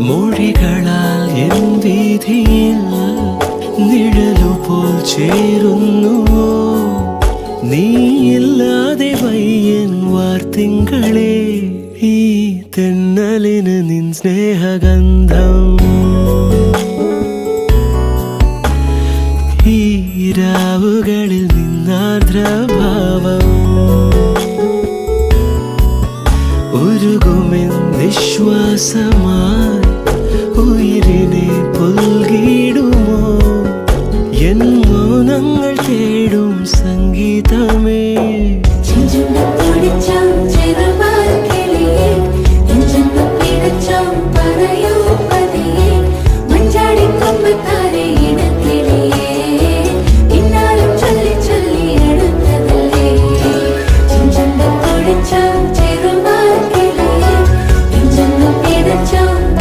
മൊഴികളാൽ N വീഥിയിൽ നിഴലുപോൽ ചേരുന്നുവോ നീയില്ലാതെ വയ്യൻ വാർത്തിങ്കളെ ഈ തെന്നലിന് നിൻ സ്നേഹഗന്ധം ഈ രാവുകളിൽ നിന്നാർദ്രഭാവം ഉരുകുമെൻ നിശ്വാസമായി ഉയിരിനെ പുൽകിടുമോ എൻ മൗനങ്ങൾ തേടും സംഗീതമേ ചെറുപാൽ കിളിയേ നെഞ്ചെന്ന് പിടച്ചം പറയൂ